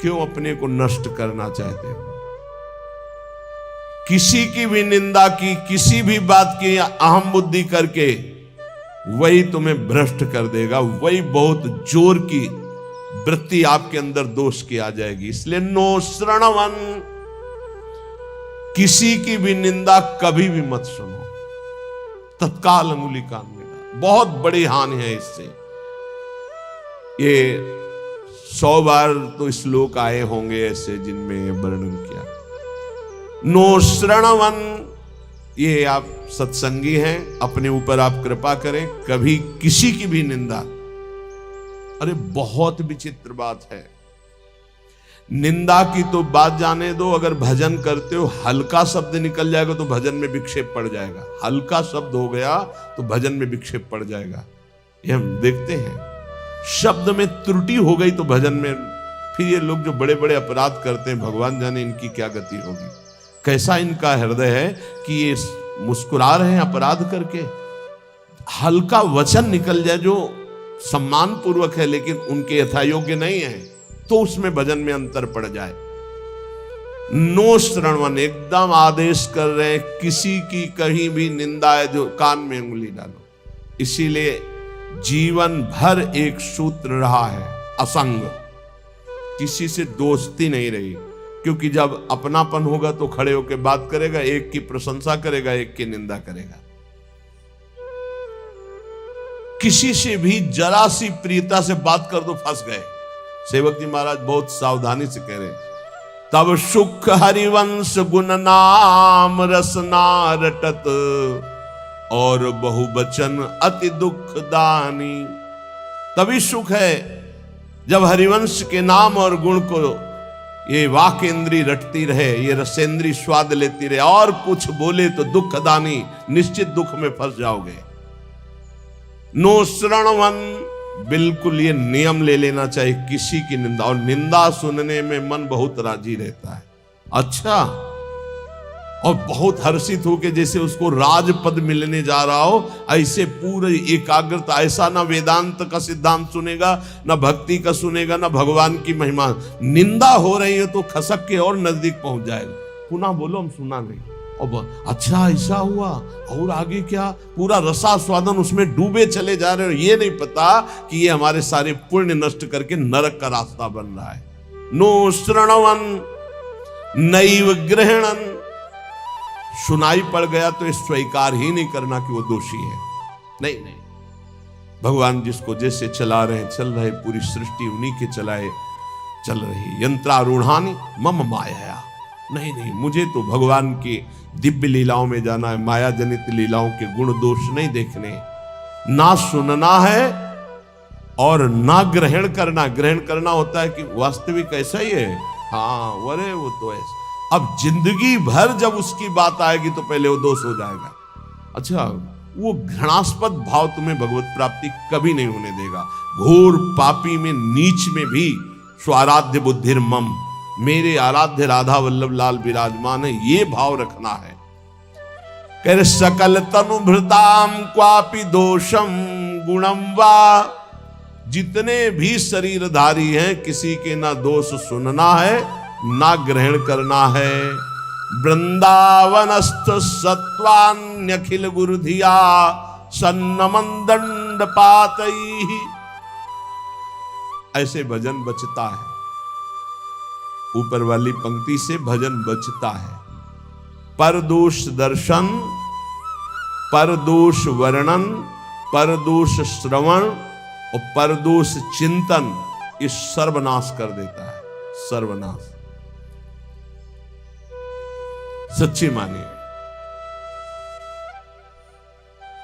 क्यों अपने को नष्ट करना चाहते हो? किसी की भी निंदा की, किसी भी बात की अहम बुद्धि करके वही तुम्हें भ्रष्ट कर देगा, वही बहुत जोर की वृत्ति आपके अंदर दोष की आ जाएगी। इसलिए नो श्रणवन, किसी की भी निंदा कभी भी मत सुनो, तत्काल अंगुली कान में डाल। बहुत बड़ी हानि है इससे। ये 100 बार तो श्लोक आए होंगे ऐसे जिनमें वर्णन किया। नो श्रणवन, ये आप सत्संगी हैं, अपने ऊपर आप कृपा करें, कभी किसी की भी निंदा। अरे बहुत विचित्र बात है, निंदा की तो बात जाने दो, अगर भजन करते हो हल्का शब्द निकल जाएगा तो भजन में विक्षेप पड़ जाएगा। हल्का शब्द हो गया तो भजन में विक्षेप पड़ जाएगा, ये हम देखते हैं। शब्द में त्रुटि हो गई तो भजन में, फिर ये लोग जो बड़े बड़े अपराध करते हैं, भगवान जाने इनकी क्या गति होगी। कैसा इनका हृदय है कि ये मुस्कुरा रहे हैं अपराध करके। हल्का वचन निकल जाए जो सम्मान पूर्वक है लेकिन उनके यथायोग्य नहीं है, तो उसमें भजन में अंतर पड़ जाए। नो श्रणवन, एकदम आदेश कर रहे हैं, किसी की कहीं भी निंदा है जो कान में उंगली डालो। इसीलिए जीवन भर एक सूत्र रहा है, असंग, किसी से दोस्ती नहीं रही। क्योंकि जब अपनापन होगा तो खड़े होकर बात करेगा, एक की प्रशंसा करेगा, एक की निंदा करेगा। किसी से भी जरा सी प्रियता से बात कर दो फंस गए। सेवक जी महाराज बहुत सावधानी से कह रहे, तब सुख हरिवंश गुण नाम रसना रटत, और बहुवचन अति दुख दानी। तभी सुख है जब हरिवंश के नाम और गुण को ये वाक इंद्री रटती रहे, ये रसेंद्री स्वाद लेती रहे, और कुछ बोले तो दुखदानी, निश्चित दुख में फंस जाओगे। नो श्रणवन, बिल्कुल ये नियम ले लेना चाहिए किसी की निंदा, और निंदा सुनने में मन बहुत राजी रहता है। अच्छा, और बहुत हर्षित हो के जैसे उसको राजपद मिलने जा रहा हो, ऐसे पूरे एकाग्रता। ऐसा ना वेदांत का सिद्धांत सुनेगा, ना भक्ति का सुनेगा, ना भगवान की महिमा। निंदा हो रही है तो खसक के और नजदीक पहुंच जाएगा। पुनः बोलो, हम सुना नहीं। और अच्छा ऐसा हुआ, और आगे क्या, पूरा रसास्वादन उसमें डूबे चले जा रहे हो। ये नहीं पता कि ये हमारे सारे पुण्य नष्ट करके नरक का रास्ता बन रहा है। नो श्रणवन नैव ग्रहणन, सुनाई पड़ गया तो ये स्वीकार ही नहीं करना कि वो दोषी है। नहीं नहीं, भगवान जिसको जैसे चला रहे चल रहे, पूरी सृष्टि उन्हीं के चलाए चल रही। यंत्रारूढ़ानी मम माया, नहीं नहीं, मुझे तो भगवान की दिव्य लीलाओं में जाना है, माया जनित लीलाओं के गुण दोष नहीं देखने। ना सुनना है और ना ग्रहण करना। ग्रहण करना होता है कि वास्तविक ऐसा ही है, हाँ अरे वो तो ऐसा। अब जिंदगी भर जब उसकी बात आएगी तो पहले वो दोष हो जाएगा। अच्छा, वो घृणास्पद भाव तुम्हें भगवत प्राप्ति कभी नहीं होने देगा। घोर पापी में, नीच में भी स्वाराध्य बुद्धिर मम, मेरे आराध्य राधा वल्लभ लाल विराजमान है, ये भाव रखना है। कह रहे सकल तनु भृताम क्वापि दोषम गुणम वा, जितने भी शरीरधारी हैं किसी के ना दोष सुनना है ना ग्रहण करना है। वृंदावनस्थ सत्वान्यखिल गुरुधिया सन्नमन दंड पातई, ऐसे भजन बचता है। ऊपर वाली पंक्ति से भजन बचता है। परदोष दर्शन, परदोष वर्णन, परदोष श्रवण और परदोष चिंतन, ये सर्वनाश कर देता है। सर्वनाश, सच्ची मानिए।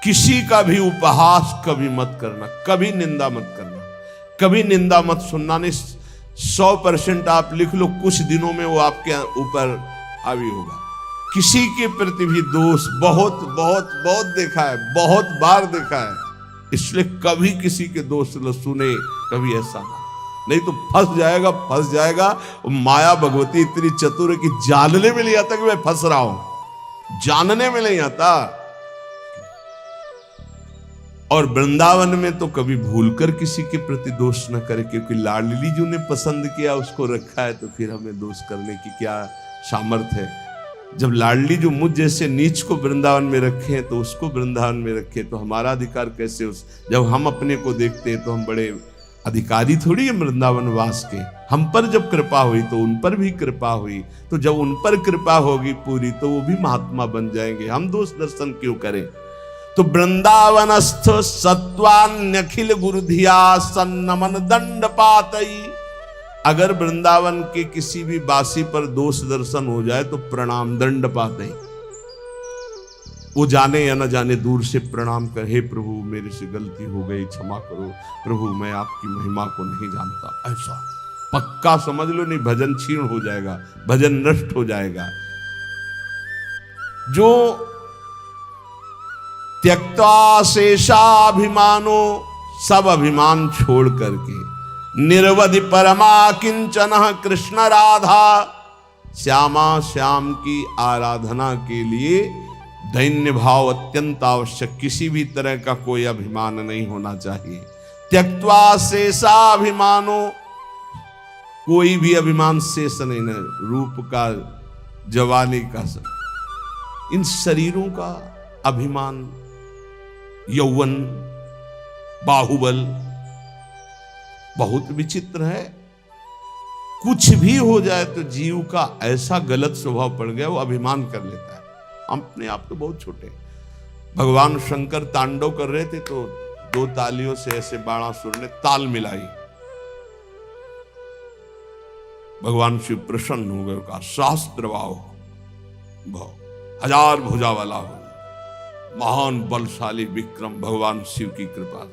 किसी का भी उपहास कभी मत करना, कभी निंदा मत करना, कभी निंदा मत सुनना। नहीं, 100% आप लिख लो, कुछ दिनों में वो आपके ऊपर हावी होगा। किसी के प्रति भी दोष बहुत बहुत बहुत देखा है, बहुत बार देखा है। इसलिए कभी किसी के दोष न सुने, कभी ऐसा ना, नहीं तो फंस जाएगा, फंस जाएगा। माया भगवती इतनी चतुर है कि जानने में नहीं आता कि मैं फंस रहा हूं, जानने में नहीं आता। और वृंदावन में तो कभी भूलकर किसी के प्रति दोष न करे, क्योंकि लाडली जी ने पसंद किया, उसको रखा है, तो फिर हमें दोष करने की क्या सामर्थ्य है। जब लाडली जो मुझ जैसे नीच को वृंदावन में रखे हैं तो उसको वृंदावन में रखे, तो हमारा अधिकार कैसे जब हम अपने को देखते हैं तो हम बड़े अधिकारी थोड़ी है वृंदावन वास के। हम पर जब कृपा हुई तो उन पर भी कृपा हुई, तो जब उन पर कृपा होगी पूरी तो वो भी महात्मा बन जाएंगे, हम दोष दर्शन क्यों करें। तो वृंदावनस्थ सत्वान्यखिल गुरुधिया सन्नमन दंड पातई। अगर वृंदावन के किसी भी बासी पर दोष दर्शन हो जाए तो प्रणाम दंड पातई। वो जाने या न जाने दूर से प्रणाम कर, हे प्रभु मेरे से गलती हो गई, क्षमा करो प्रभु, मैं आपकी महिमा को नहीं जानता। ऐसा पक्का समझ लो, नहीं भजन क्षीण हो जाएगा, भजन नष्ट हो जाएगा। जो त्यक्त्वा शेषाभिमानो, सब अभिमान छोड़ करके निर्वधि परमा किंचन कृष्ण राधा, श्यामा श्याम की आराधना के लिए दैन्य भाव अत्यंत आवश्यक, किसी भी तरह का कोई अभिमान नहीं होना चाहिए। त्यक्त्वा शेषाभिमानो, कोई भी अभिमान शेष नहीं है, रूप का, जवानी का, इन शरीरों का अभिमान, यौवन, बाहुबल बहुत विचित्र है। कुछ भी हो जाए तो जीव का ऐसा गलत स्वभाव पड़ गया, वो अभिमान कर लेता है। अपने आप तो बहुत छोटे। भगवान शंकर तांडव कर रहे थे तो दो तालियों से ऐसे बाणासुर ने ताल मिलाई, भगवान शिव प्रसन्न हो गए, कहा शास्त्र भाव, हजार भुजा वाला हो, महान बलशाली विक्रम, भगवान शिव की कृपा।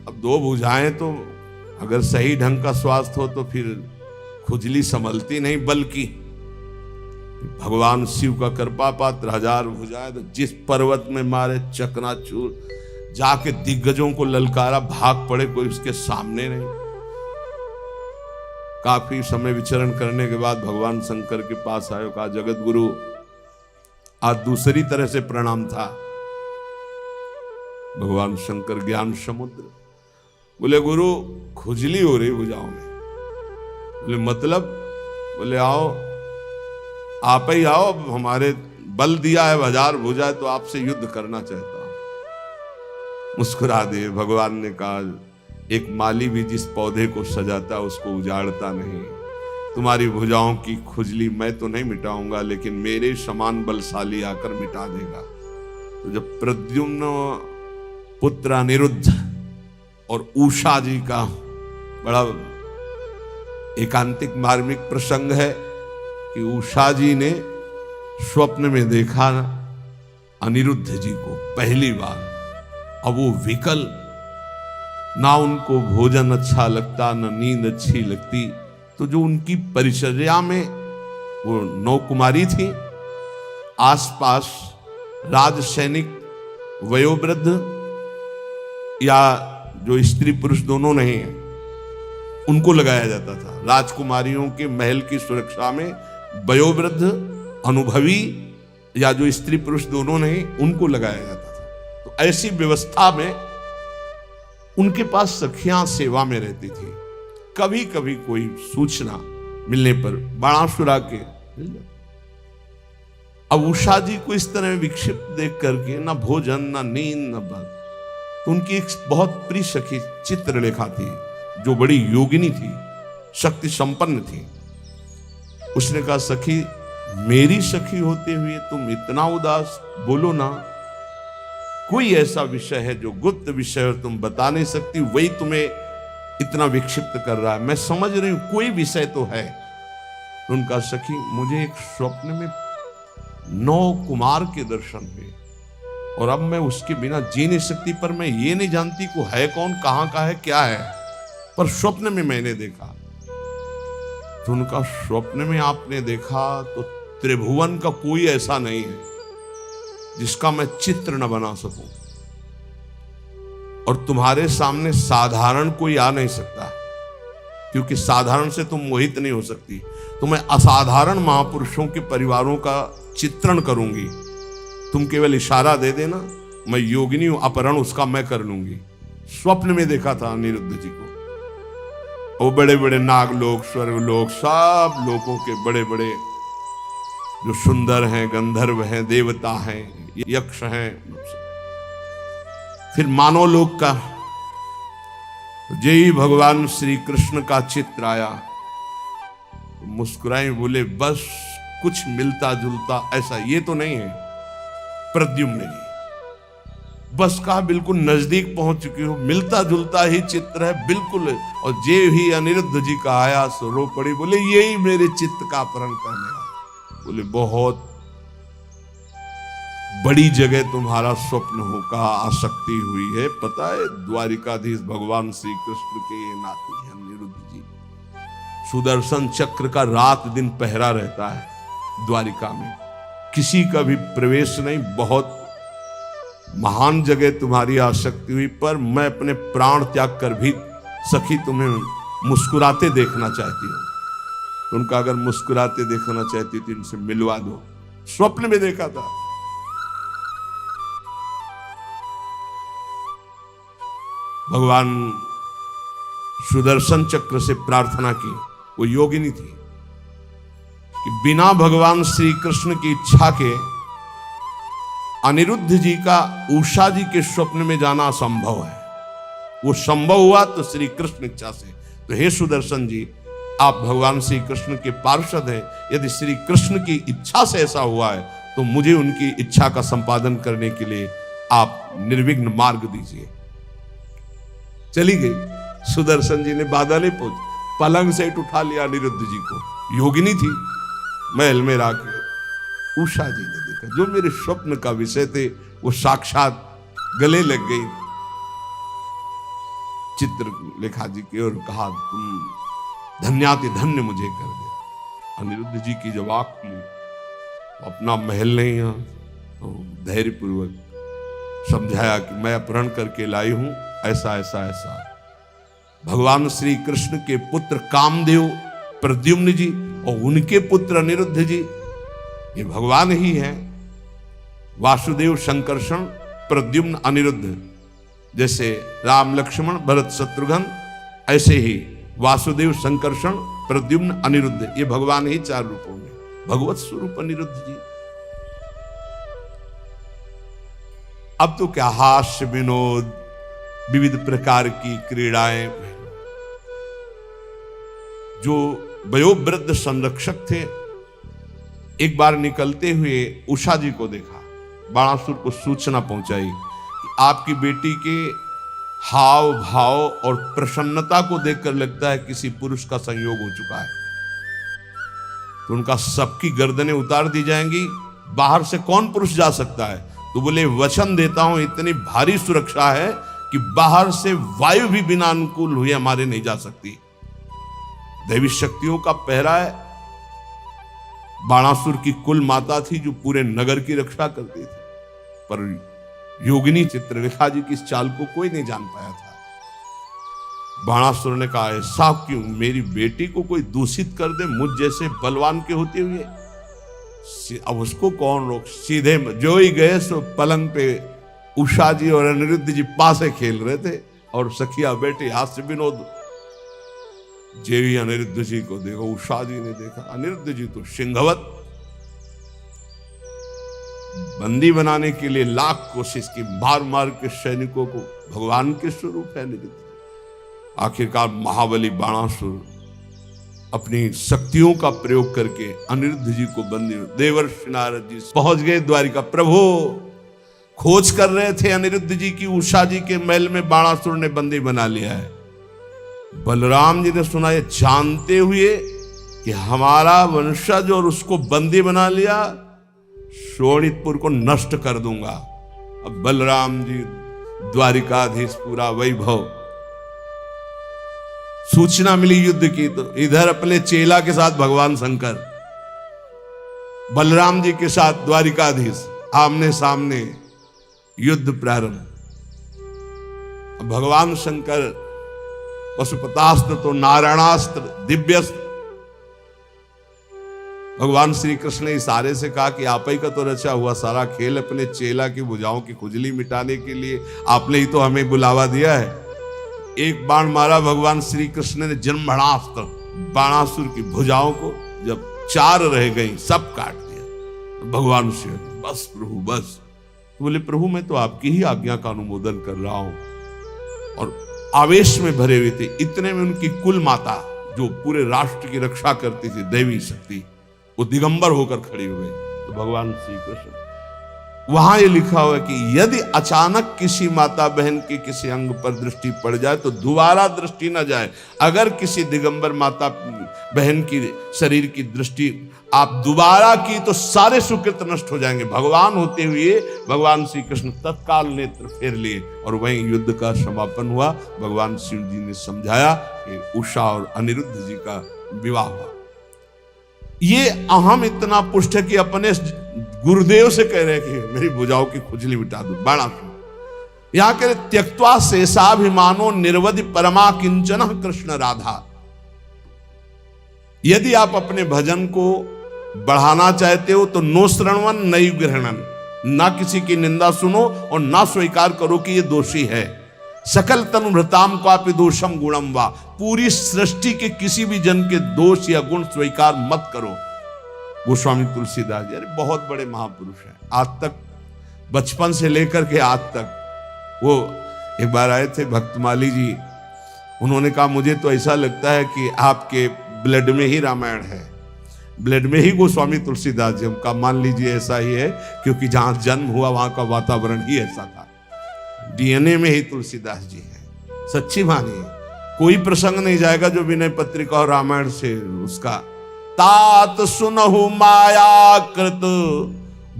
अब दो भुजाएं तो अगर सही ढंग का स्वास्थ्य हो तो फिर खुजली संभलती नहीं, बल्कि भगवान शिव का कृपा पात्र, हजार भुजाएं, तो जिस पर्वत में मारे चकनाचूर, जाके दिग्गजों को ललकारा, भाग पड़े, कोई उसके सामने नहीं। काफी समय विचरण करने के बाद भगवान शंकर के पास आए, कहा जगत गुरु आज दूसरी तरह से प्रणाम था। भगवान शंकर ज्ञान समुद्र, बोले गुरु खुजली हो रही भुजाओं में। बोले मतलब? बोले आओ, आप ही आओ, हमारे बल दिया है, हजार भुजा है, तो आपसे युद्ध करना चाहता हूं। मुस्कुरा दिए। भगवान ने कहा एक माली भी जिस पौधे को सजाता उसको उजाड़ता नहीं, तुम्हारी भुजाओं की खुजली मैं तो नहीं मिटाऊंगा, लेकिन मेरे समान बलशाली आकर मिटा देगा। तो जब प्रद्युम्न पुत्र अनिरुद्ध और उषा जी का बड़ा एकांतिक मार्मिक प्रसंग है कि उषा जी ने स्वप्न में देखा अनिरुद्ध जी को पहली बार। अब वो विकल, ना उनको भोजन अच्छा लगता, न नींद अच्छी लगती, तो जो उनकी परिचर्या में वो 9 कुमारी थी, आसपास राज सैनिक, वयोवृद्ध या जो स्त्री पुरुष दोनों नहीं है, उनको लगाया जाता था। राजकुमारियों के महल की सुरक्षा में वयोवृद्ध, अनुभवी या जो स्त्री पुरुष दोनों नहीं, उनको लगाया जाता था। तो ऐसी व्यवस्था में उनके पास सखियां सेवा में रहती थी। कभी कभी कोई सूचना मिलने पर बाणासुर के। अब उषा जी को इस तरह विक्षिप्त देख करके ना भोजन, ना नींद, ना बात, तो उनकी एक बहुत प्रिय सखी चित्रलेखा थी, जो बड़ी योगिनी थी, शक्ति संपन्न थी। उसने कहा सखी, मेरी सखी होते हुए तुम इतना उदास, बोलो ना, कोई ऐसा विषय है जो गुप्त विषय और तुम बता नहीं सकती, वही तुम्हें इतना विक्षिप्त कर रहा है। मैं समझ रही हूं कोई विषय तो है। उनका सखी, मुझे एक स्वप्न में 9 कुमार के दर्शन हुए और अब मैं उसके बिना जी नहीं सकती, पर मैं ये नहीं जानती को है कौन, कहां का है, क्या है, पर स्वप्न में मैंने देखा। तो उनका स्वप्न में आपने देखा तो त्रिभुवन का कोई ऐसा नहीं है जिसका मैं चित्र न बना सकूं, और तुम्हारे सामने साधारण कोई आ नहीं सकता, क्योंकि साधारण से तुम मोहित नहीं हो सकती। तो मैं असाधारण महापुरुषों के परिवारों का चित्रण करूंगी, तुम केवल इशारा दे देना, मैं योगिनी हूं, अपहरण उसका मैं कर लूंगी। स्वप्न में देखा था अनिरुद्ध जी को। वो बड़े बड़े नाग लोग, स्वर्ग लोग, सब लोगों के बड़े बड़े जो सुंदर हैं, गंधर्व हैं, देवता हैं, यक्ष हैं, फिर मानव लोक का जय भगवान श्री कृष्ण का चित्र आया, मुस्कुराए, बोले बस कुछ मिलता जुलता ऐसा ये तो नहीं है प्रद्युम्न जी, बस कहा बिल्कुल नजदीक पहुंच चुकी हो, मिलता जुलता ही चित्र है बिल्कुल। और जे ही अनिरुद्ध जी का आया सो रो पड़ी, बोले यही मेरे चित्त का अपहरण करने वाला। बोले बहुत बड़ी जगह तुम्हारा स्वप्न हो, कहा आसक्ति हुई है, पता है द्वारिकाधीश भगवान श्री कृष्ण के ये नाती हैं अनिरुद्ध जी। सुदर्शन चक्र का रात दिन पहरा रहता है द्वारिका में, किसी का भी प्रवेश नहीं, बहुत महान जगह तुम्हारी आसक्ति हुई, पर मैं अपने प्राण त्याग कर भी सखी तुम्हें मुस्कुराते देखना चाहती हूं। उनका अगर मुस्कुराते देखना चाहती तो इनसे मिलवा दो। स्वप्न में देखा था। भगवान सुदर्शन चक्र से प्रार्थना की, वो योगिनी थी कि बिना भगवान श्री कृष्ण की इच्छा के अनिरुद्ध जी का उषा जी के स्वप्न में जाना असंभव है। वो संभव हुआ तो श्री कृष्ण इच्छा से। तो हे सुदर्शन जी, आप भगवान श्री कृष्ण के पार्षद हैं, यदि श्री कृष्ण की इच्छा से ऐसा हुआ है तो मुझे उनकी इच्छा का संपादन करने के लिए आप निर्विघ्न मार्ग दीजिए। चली गई। सुदर्शन जी ने बादल पहुंच पलंग से उठा लिया अनिरुद्ध जी को। योगिनी थी, महल में राके उषा जी ने देखा, जो मेरे स्वप्न का विषय थे वो साक्षात गले लग गई चित्रलेखा जी की और कहा तुम धन्याति धन्य मुझे कर दिया। अनिरुद्ध जी की जब आंख खुली तो अपना महल नहीं है तो धैर्यपूर्वक समझाया कि मैं अपहरण करके लाई हूं, ऐसा ऐसा ऐसा। भगवान श्री कृष्ण के पुत्र कामदेव प्रद्युम्न जी और उनके पुत्र अनिरुद्ध जी ये भगवान ही हैं। वासुदेव संकर्षण प्रद्युम्न अनिरुद्ध, जैसे राम लक्ष्मण भरत शत्रुघ्न, ऐसे ही वासुदेव संकर्षण प्रद्युम्न अनिरुद्ध, ये भगवान ही चार रूपों में, भगवत स्वरूप अनिरुद्ध जी। अब तो क्या हास्य विनोद, विविध प्रकार की क्रीड़ाएं। जो वयोवृद्ध संरक्षक थे एक बार निकलते हुए उषा जी को देखा, बाणासुर को सूचना पहुंचाई कि आपकी बेटी के हाव भाव और प्रसन्नता को देखकर लगता है किसी पुरुष का संयोग हो चुका है, तो उनका सबकी गर्दनें उतार दी जाएंगी, बाहर से कौन पुरुष जा सकता है। तो बोले वचन देता हूं इतनी भारी सुरक्षा है कि बाहर से वायु भी बिना अनुकूल हुए हमारे नहीं जा सकती। दैवी शक्तियों का पहरा है। बाणासुर की कुल माता थी जो पूरे नगर की रक्षा करती थी, पर योगिनी चित्रलेखा जी की इस चाल को कोई नहीं जान पाया था। बाणासुर ने कहा ऐसा क्यों, मेरी बेटी को कोई दूषित कर दे मुझ जैसे बलवान के होते हुए, अब उसको कौन रोक। सीधे जो ही गए सो पलंग पे उषा जी और अनिरुद्ध जी पासे खेल रहे थे और सखिया बेटे हास्य विनोद। जेवी अनिरुद्ध जी को देखो, उषा जी ने देखा, अनिरुद्ध जी तो सिंहवत, बंदी बनाने के लिए लाख कोशिश की, मार मार के सैनिकों को, भगवान के स्वरूप है अनिरुद्ध। आखिरकार महाबली बाणासुर अपनी शक्तियों का प्रयोग करके अनिरुद्ध जी को बंदी, देवर्षि नारद जी पहुंच गए द्वारिका। प्रभु खोज कर रहे थे अनिरुद्ध जी की, उषा जी के महल में बाणासुर ने बंदी बना लिया है। बलराम जी ने सुना, ये जानते हुए कि हमारा वंशज और उसको बंदी बना लिया, शोणितपुर को नष्ट कर दूंगा। अब बलराम जी द्वारिकाधीश पूरा वैभव, सूचना मिली युद्ध की तो इधर अपने चेला के साथ भगवान शंकर, बलराम जी के साथ द्वारिकाधीश, आमने सामने युद्ध प्रारंभ। भगवान शंकर पशुपतास्त्र तो नारायणास्त्र दिव्यस्त्र, भगवान श्री कृष्ण ने इशारे से कहा कि आप ही का तो रचा हुआ सारा खेल अपने चेला की भुजाओं की खुजली मिटाने के लिए आपने ही तो हमें बुलावा दिया है। एक बाण मारा भगवान श्री कृष्ण ने जन्मणास्त्र, बाणासुर की भुजाओं को जब 4 रह गई सब काट दिया। भगवान श्री बस प्रभु बस। तो बोले प्रभु मैं तो आपकी ही आज्ञा का अनुमोदन कर रहा हूं। और आवेश में भरे हुए थे। इतने में उनकी कुल माता जो पूरे राष्ट्र की रक्षा करती थी, देवी शक्ति, वो दिगंबर होकर खड़ी हो गई। तो भगवान श्री कृष्ण, वहां ये लिखा हुआ है कि यदि अचानक किसी माता बहन के किसी अंग पर दृष्टि पड़ जाए तो दोबारा दृष्टि न जाए। अगर किसी दिगंबर माता बहन की शरीर की दृष्टि आप दोबारा की तो सारे सुकृत नष्ट हो जाएंगे। भगवान होते हुए भगवान श्री कृष्ण तत्काल नेत्र फेर लिए और वहीं युद्ध का समापन हुआ। भगवान शिव जी ने समझाया कि उषा और अनिरुद्ध जी का विवाह हुआ। ये अहम इतना पुष्ट है कि अपने गुरुदेव से कह रहे कि मेरी भुजाओं की खुजली मिटा दो, बाणासुर। यहां कह रहे त्यक्त्वा शेषाभिमानो निर्वधि परमा किंचन कृष्ण राधा। यदि आप अपने भजन को बढ़ाना चाहते हो तो नो श्रवण नई ग्रहणन, ना किसी की निंदा सुनो और ना स्वीकार करो कि ये दोषी है। सकल तनुभृताम क्वापि दोषम गुणम वा, पूरी सृष्टि के किसी भी जन के दोष या गुण स्वीकार मत करो। गोस्वामी तुलसीदास जी अरे बहुत बड़े महापुरुष हैं। आज तक बचपन से लेकर के आज तक, वो एक बार आए थे भक्तमाली जी, उन्होंने कहा मुझे तो ऐसा लगता है कि आपके ब्लड में ही रामायण है, ब्लड में ही गोस्वामी तुलसीदास जी। हमका मान लीजिए ऐसा ही है, क्योंकि जहां जन्म हुआ वहां का वातावरण ही ऐसा था। डीएनए में ही तुलसीदास जी है। सच्ची मानिए, कोई प्रसंग नहीं जाएगा जो विनय पत्रिका और रामायण से उसका। तात सुनहु माया कृत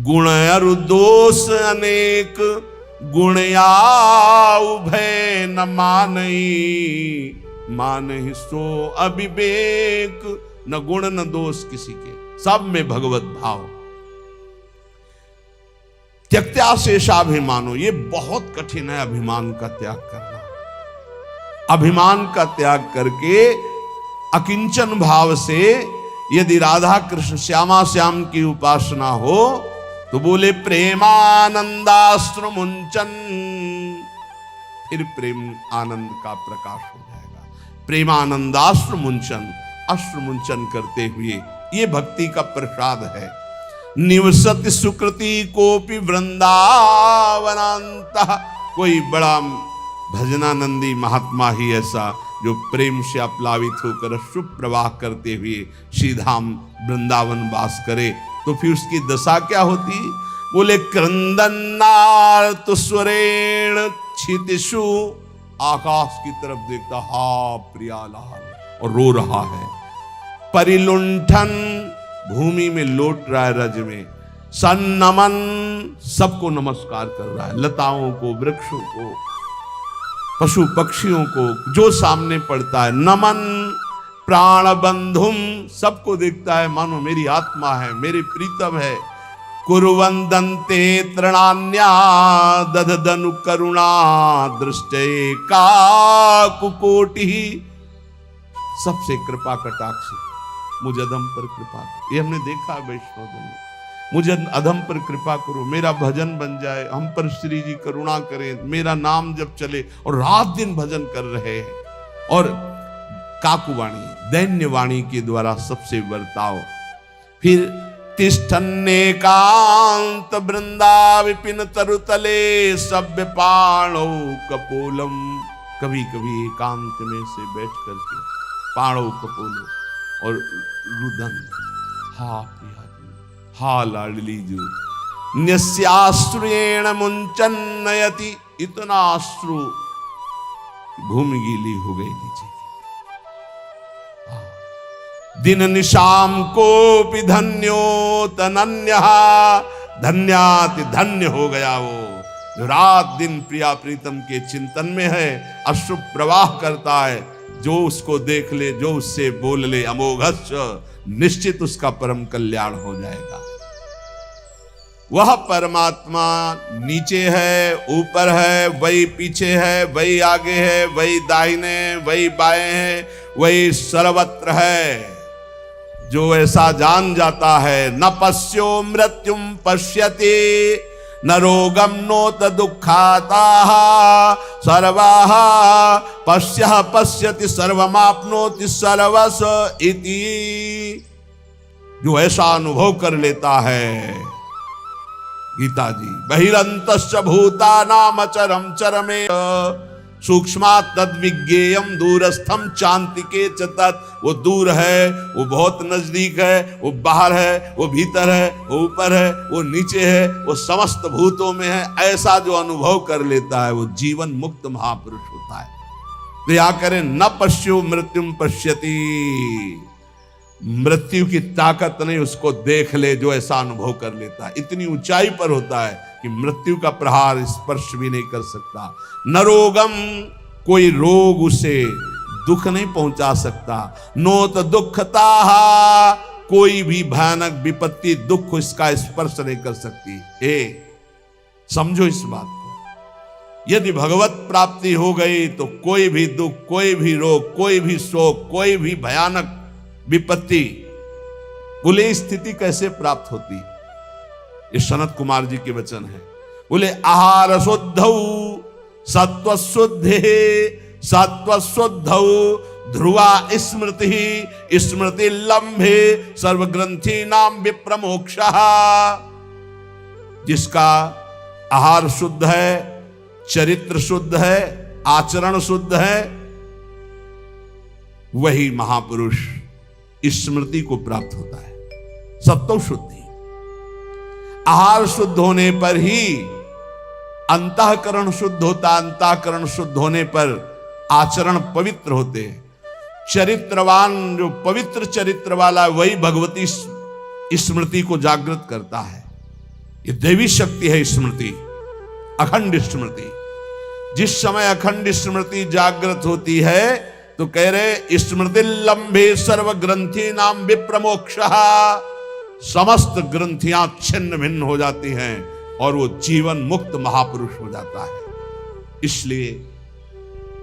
गुण अरु दोष अनेक, गुण आउ भय न मानई, मानहि सो अविवेक। न गुण न दोष किसी के, सब में भगवत भाव। त्यक्त्या शेषाभिमानो, ये बहुत कठिन है अभिमान का त्याग करना। अभिमान का त्याग करके अकिंचन भाव से यदि राधा कृष्ण श्यामा श्याम की उपासना हो तो बोले प्रेमानंदाश्रु मुंचन, फिर प्रेम आनंद का प्रकाश हो जाएगा। प्रेमानंदाश्रु मुंचन, अश्रु मुंचन करते हुए, ये भक्ति का प्रसाद है। निवसति सुकृति कोपि वृंदावनांत, कोई बड़ा भजनानंदी महात्मा ही ऐसा जो प्रेम से अप्लावित होकर अश्रु प्रवाह करते हुए श्रीधाम वृंदावन वास करे, तो फिर उसकी दशा क्या होती? बोले क्रंदनार्त स्वरेण क्षितिषु, आकाश की तरफ देखता हा प्रियालाल और रो रहा है। परिलुंठन, भूमि में लौट रहा है रज में। सन्नमन, सबको नमस्कार कर रहा है, लताओं को, वृक्षों को, पशु पक्षियों को, जो सामने पड़ता है। नमन प्राण बंधुम, सबको देखता है मानो मेरी आत्मा है, मेरे प्रीतम है। कुरुवंदन्ते तृणान्या दधदनु करुणा दृष्टे काकुकोटि, सबसे कृपा कटाक्ष, मुझ अधम पर कृपा करो। ये हमने देखा वैष्णव में, मुझे अधम पर कृपा करो, मेरा भजन बन जाए, हम पर श्री जी करुणा करें, मेरा नाम जब चले। और रात दिन भजन कर रहे हैं। और काकुवाणी, दैन्य वाणी के द्वारा सबसे बर्ताव। फिर तिष्ठन्नेकांत वृंदा विपिन तरुतले सभ्य पाणौ कपोलम, कभी कभी एकांत में से बैठ करके पाणौ कपोलो और रुदन, हा प्रिया हा लाडली जो, न्यस्याश्रुएण मुंचन नयति, इतना अश्रु भूमि गीली हो गई नीचे। दिन निशाम कोपि धन्यो तनन्यः, धन्याति धन्य हो गया वो जो रात दिन प्रिया प्रीतम के चिंतन में है, अश्रु प्रवाह करता है। जो उसको देख ले, जो उससे बोल ले, अमोघस्य, निश्चित उसका परम कल्याण हो जाएगा। वह परमात्मा नीचे है, ऊपर है, वही पीछे है, वही आगे है, वही दाहिने, वही बाएं है, वही सर्वत्र है। जो ऐसा जान जाता है, न पश्यो मृत्युम पश्यति न रोगम नोत दुखाता सर्वाः पश्यः पश्यति सर्वमाप्नोति सर्वस इति। जो ऐसा अनुभव कर लेता है, गीता जी, बहिरंतश्च भूतानाम अचरम चरमे सूक्ष्मात् तद्विज्ञेयम दूरस्थम चान्तिके च तत्। वो दूर है, वो बहुत नजदीक है, वो बाहर है, वो भीतर है, वो ऊपर है, वो नीचे है, वो समस्त भूतों में है। ऐसा जो अनुभव कर लेता है वो जीवन मुक्त महापुरुष होता है। तो या करें, न पश्यो मृत्युम पश्यति, मृत्यु की ताकत नहीं उसको देख ले जो ऐसा अनुभव कर लेता है। इतनी ऊंचाई पर होता है कि मृत्यु का प्रहार स्पर्श भी नहीं कर सकता। न रोगम, कोई रोग उसे दुख नहीं पहुंचा सकता। नोत दुखता, कोई भी भयानक विपत्ति दुख इसका स्पर्श नहीं कर सकती। समझो इस बात को। यदि भगवत प्राप्ति हो गई तो कोई भी दुख, कोई भी रोग, कोई भी शोक, कोई भी भयानक विपत्ति, बोले स्थिति कैसे प्राप्त होती? ये सनत कुमार जी के वचन है। बोले आहार शुद्धौ सत्व शुद्धे सत्व शुद्धौ ध्रुवा स्मृति स्मृति लंभे सर्वग्रंथि नाम विप्रमोक्षः। जिसका आहार शुद्ध है, चरित्र शुद्ध है, आचरण शुद्ध है, वही महापुरुष स्मृति को प्राप्त होता है। सत्व शुद्धि, आहार शुद्ध होने पर ही अंतःकरण शुद्ध होता, अंतःकरण शुद्ध होने पर आचरण पवित्र होते हैं। चरित्रवान, जो पवित्र चरित्र वाला, वही भगवती स्मृति को जागृत करता है। ये देवी शक्ति है स्मृति, अखंड स्मृति। जिस समय अखंड स्मृति जागृत होती है तो कह रहे स्मृति लंबे सर्व ग्रंथि नाम विप्रमोक्षः। समस्त ग्रंथियां छिन्न भिन्न हो जाती हैं और वो जीवन मुक्त महापुरुष हो जाता है। इसलिए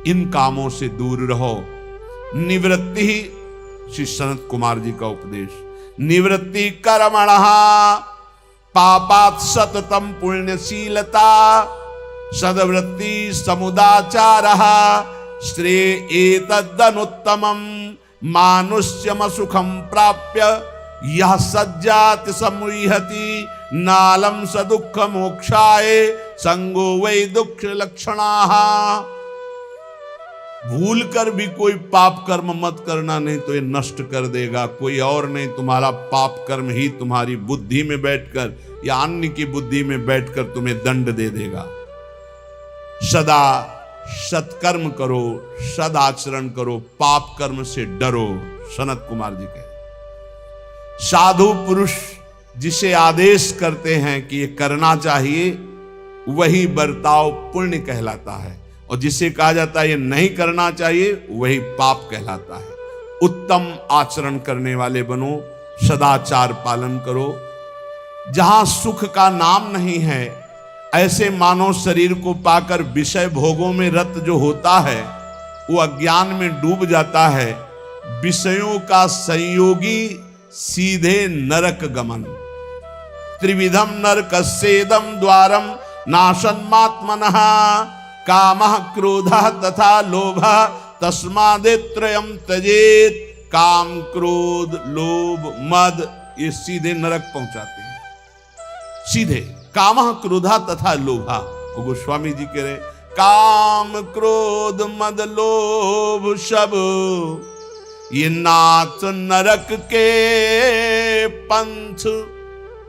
इन कामों से दूर रहो। निवृत्ति ही श्री सनत कुमार जी का उपदेश, निवृत्ति कर्मणः पापात् सततम पुण्यशीलता सद्वृत्ति समुदाचारः श्रेय एतदनुत्तमं मानुष्यम सुखम प्राप्य यह सज्जाति समुह्यति नालम स दुख मोक्षाय संगो वै दुख लक्षणाः। भूल कर भी कोई पाप कर्म मत करना, नहीं तो ये नष्ट कर देगा। कोई और नहीं, तुम्हारा पाप कर्म ही तुम्हारी बुद्धि में बैठकर या अन्य की बुद्धि में बैठकर तुम्हें दंड दे देगा। सदा सत्कर्म करो, सदाचरण करो, पाप कर्म से डरो। सनत कुमार जी कहे साधु पुरुष जिसे आदेश करते हैं कि ये करना चाहिए, वही बर्ताव पुण्य कहलाता है, और जिसे कहा जाता है ये नहीं करना चाहिए, वही पाप कहलाता है। उत्तम आचरण करने वाले बनो, सदाचार पालन करो। जहां सुख का नाम नहीं है, ऐसे मानव शरीर को पाकर विषय भोगों में रत जो होता है वो अज्ञान में डूब जाता है। विषयों का संयोगी सीधे नरक गमन। त्रिविधम नरकस्येदं द्वारम नाशन्मात्मनः कामः क्रोधः तथा लोभः तस्मादेत्रयं त्यजेत्। काम, क्रोध, लोभ, मद, ये सीधे नरक पहुंचाते हैं। सीधे कामः क्रोधा तथा लोभा। गोस्वामी जी कह रहे काम, क्रोध, मद, लोभ सब ये नाथ नरक के पंथ,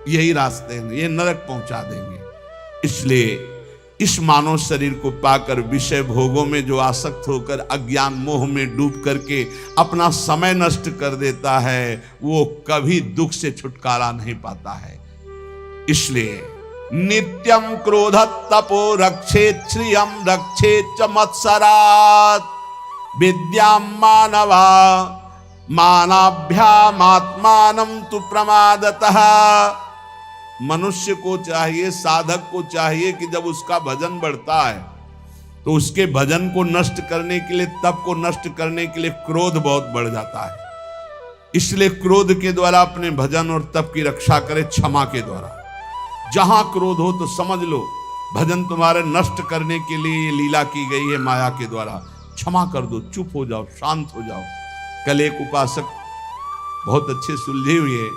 यही रास्ते हैं, ये नरक पहुंचा देंगे। इसलिए इस मानव शरीर को पाकर विषय भोगों में जो आसक्त होकर अज्ञान मोह में डूब करके अपना समय नष्ट कर देता है, वो कभी दुख से छुटकारा नहीं पाता है। इसलिए नित्यम क्रोध तपो रक्षेत श्रियम रक्षेत च मत्सरात् विद्यां मानवा मानाभ्यामात्मानं तु प्रमादतः। मनुष्य को चाहिए, साधक को चाहिए कि जब उसका भजन बढ़ता है तो उसके भजन को नष्ट करने के लिए, तप को नष्ट करने के लिए क्रोध बहुत बढ़ जाता है। इसलिए क्रोध के द्वारा अपने भजन और तप की रक्षा करे क्षमा के द्वारा। जहां क्रोध हो तो समझ लो भजन तुम्हारे नष्ट करने के लिए ये लीला की गई है माया के द्वारा। क्षमा कर दो, चुप हो जाओ, शांत हो जाओ। कल एक उपासक बहुत अच्छे सुलझे हुए हैं,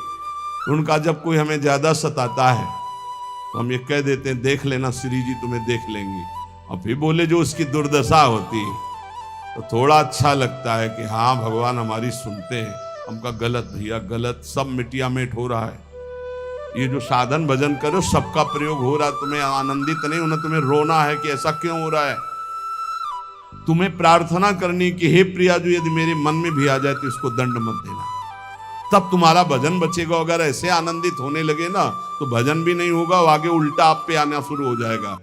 उनका जब कोई हमें ज्यादा सताता है तो हम ये कह देते हैं देख लेना श्री जी तुम्हें देख लेंगे, और फिर बोले जो उसकी दुर्दशा होती है तो थोड़ा अच्छा लगता है कि हाँ भगवान हमारी सुनते हैं। हमका गलत भैया गलत, सब मिटिया मेट हो रहा है। ये जो साधन भजन करो सबका प्रयोग हो रहा है, तुम्हें आनंदित नहीं होना, तुम्हें रोना है कि ऐसा क्यों हो रहा है। तुम्हें प्रार्थना करनी कि हे प्रिया जो यदि मेरे मन में भी आ जाए तो इसको दंड मत देना, तब तुम्हारा भजन बचेगा। अगर ऐसे आनंदित होने लगे ना तो भजन भी नहीं होगा, आगे उल्टा आप पे आना शुरू हो जाएगा।